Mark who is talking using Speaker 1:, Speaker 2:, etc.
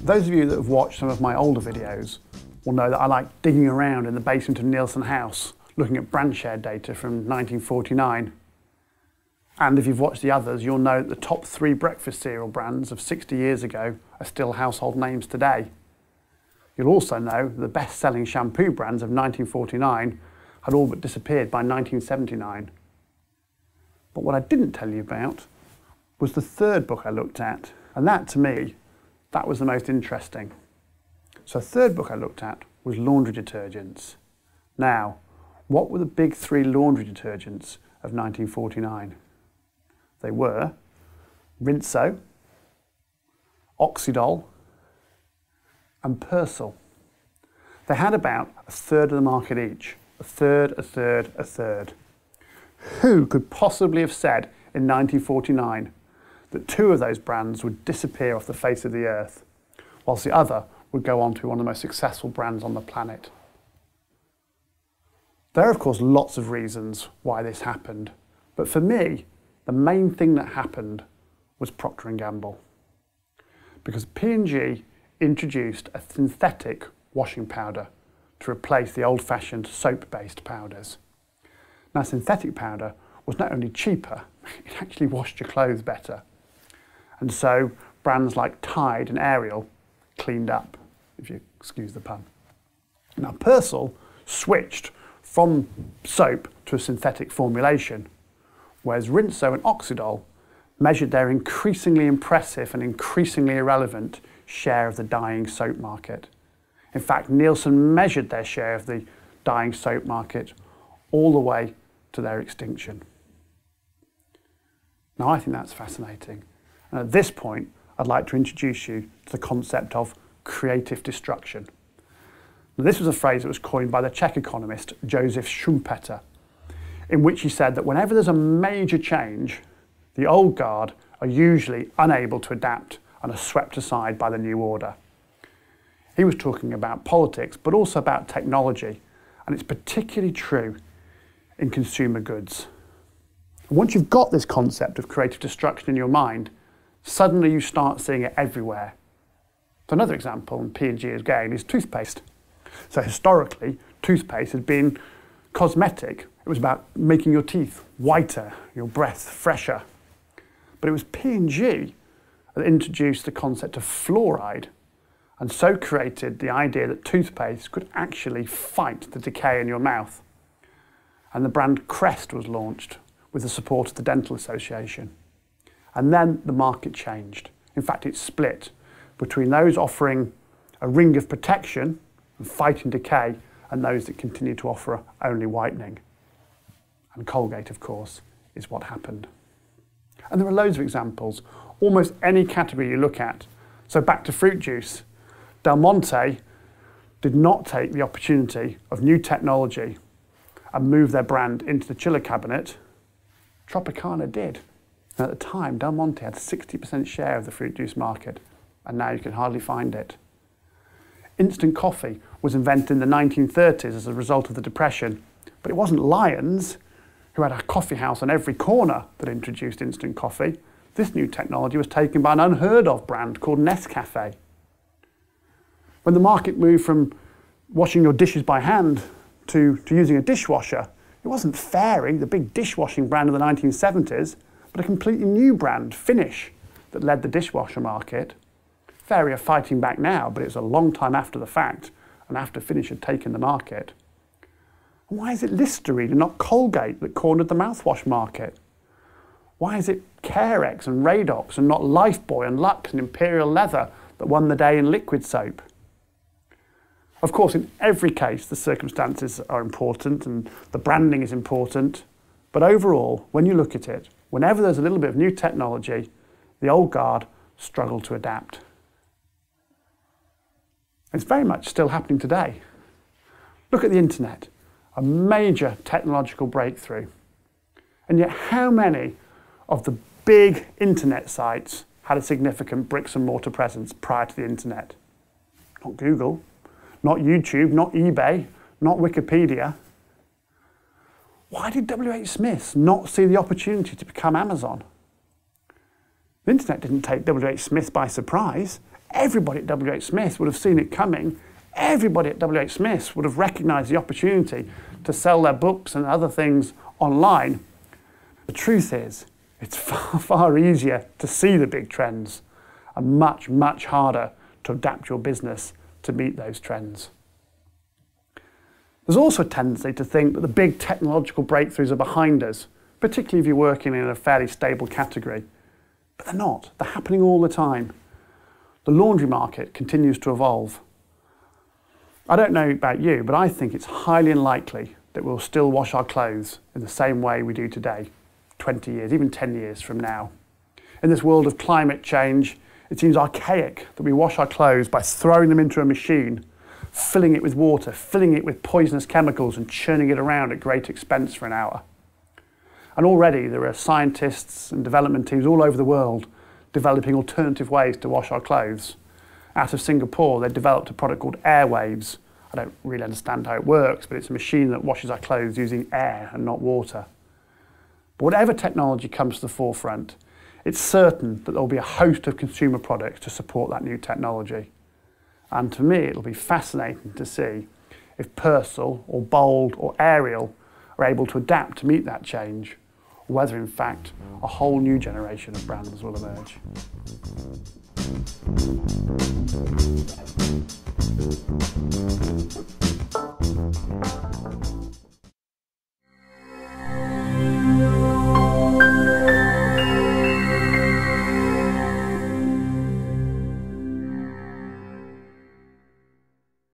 Speaker 1: Those of you that have watched some of my older videos will know that I like digging around in the basement of Nielsen House, looking at brand share data from 1949. And if you've watched the others, you'll know that the top 3 breakfast cereal brands of 60 years ago are still household names today. You'll also know that the best-selling shampoo brands of 1949 had all but disappeared by 1979. But what I didn't tell you about was the third book I looked at, and that, to me, that was the most interesting. So the third book I looked at was laundry detergents. Now, what were the big 3 laundry detergents of 1949? They were Rinso, Oxydol, and Persil. They had about a third of the market each. A third, a third, a third. Who could possibly have said in 1949 that 2 of those brands would disappear off the face of the earth, whilst the other would go on to be one of the most successful brands on the planet? There are, of course, lots of reasons why this happened, but for me, the main thing that happened was Procter & Gamble. Because P&G introduced a synthetic washing powder to replace the old-fashioned soap-based powders. Now, synthetic powder was not only cheaper, it actually washed your clothes better. And so brands like Tide and Ariel cleaned up, if you excuse the pun. Now, Persil switched from soap to a synthetic formulation, whereas Rinso and Oxydol measured their increasingly impressive and increasingly irrelevant share of the dyeing soap market. In fact, Nielsen measured their share of the dyeing soap market all the way to their extinction. Now, I think that's fascinating. And at this point, I'd like to introduce you to the concept of creative destruction. Now, this was a phrase that was coined by the Czech economist Josef Schumpeter, in which he said that whenever there's a major change, the old guard are usually unable to adapt and are swept aside by the new order. He was talking about politics, but also about technology, and it's particularly true in consumer goods. And once you've got this concept of creative destruction in your mind, suddenly you start seeing it everywhere. So another example, and P&G again, is toothpaste. So historically, toothpaste had been cosmetic. It was about making your teeth whiter, your breath fresher. But it was P&G that introduced the concept of fluoride, and so created the idea that toothpaste could actually fight the decay in your mouth. And the brand Crest was launched with the support of the Dental Association. And then the market changed. In fact, it split between those offering a ring of protection and fighting decay and those that continue to offer only whitening. And Colgate, of course, is what happened. And there are loads of examples. Almost any category you look at. So back to fruit juice. Del Monte did not take the opportunity of new technology and move their brand into the chiller cabinet. Tropicana did. And at the time, Del Monte had 60% share of the fruit juice market, and now you can hardly find it. Instant coffee was invented in the 1930s as a result of the Depression, but it wasn't Lyons, who had a coffee house on every corner, that introduced instant coffee. This new technology was taken by an unheard of brand called Nescafe. When the market moved from washing your dishes by hand to using a dishwasher, it wasn't Fairy, the big dishwashing brand of the 1970s, but a completely new brand, Finish, that led the dishwasher market. Fairy are fighting back now, but it was a long time after the fact, and after Finish had taken the market. And why is it Listerine and not Colgate that cornered the mouthwash market? Why is it Carex and Radox and not Lifebuoy and Lux and Imperial Leather that won the day in liquid soap? Of course, in every case, the circumstances are important and the branding is important, but overall, when you look at it, whenever there's a little bit of new technology, the old guard struggle to adapt. It's very much still happening today. Look at the internet, a major technological breakthrough. And yet how many of the big internet sites had a significant bricks and mortar presence prior to the internet? Not Google, not YouTube, not eBay, not Wikipedia. Why did WH Smith not see the opportunity to become Amazon? The internet didn't take WH Smith by surprise. everybody at WH Smith would have seen it coming. Everybody at WH Smith would have recognised the opportunity to sell their books and other things online. The truth is, it's far, far easier to see the big trends and much, much harder to adapt your business to meet those trends. There's also a tendency to think that the big technological breakthroughs are behind us, particularly if you're working in a fairly stable category. But they're not. They're happening all the time. The laundry market continues to evolve. I don't know about you, but I think it's highly unlikely that we'll still wash our clothes in the same way we do today, 20 years, even 10 years from now. In this world of climate change, it seems archaic that we wash our clothes by throwing them into a machine, filling it with water, filling it with poisonous chemicals and churning it around at great expense for an hour. And already there are scientists and development teams all over the world developing alternative ways to wash our clothes. Out of Singapore, they developed a product called Airwaves. I don't really understand how it works, but it's a machine that washes our clothes using air and not water. But whatever technology comes to the forefront, it's certain that there will be a host of consumer products to support that new technology. And to me, it'll be fascinating to see if Persil or Bold or Ariel are able to adapt to meet that change, or whether in fact a whole new generation of brands will emerge.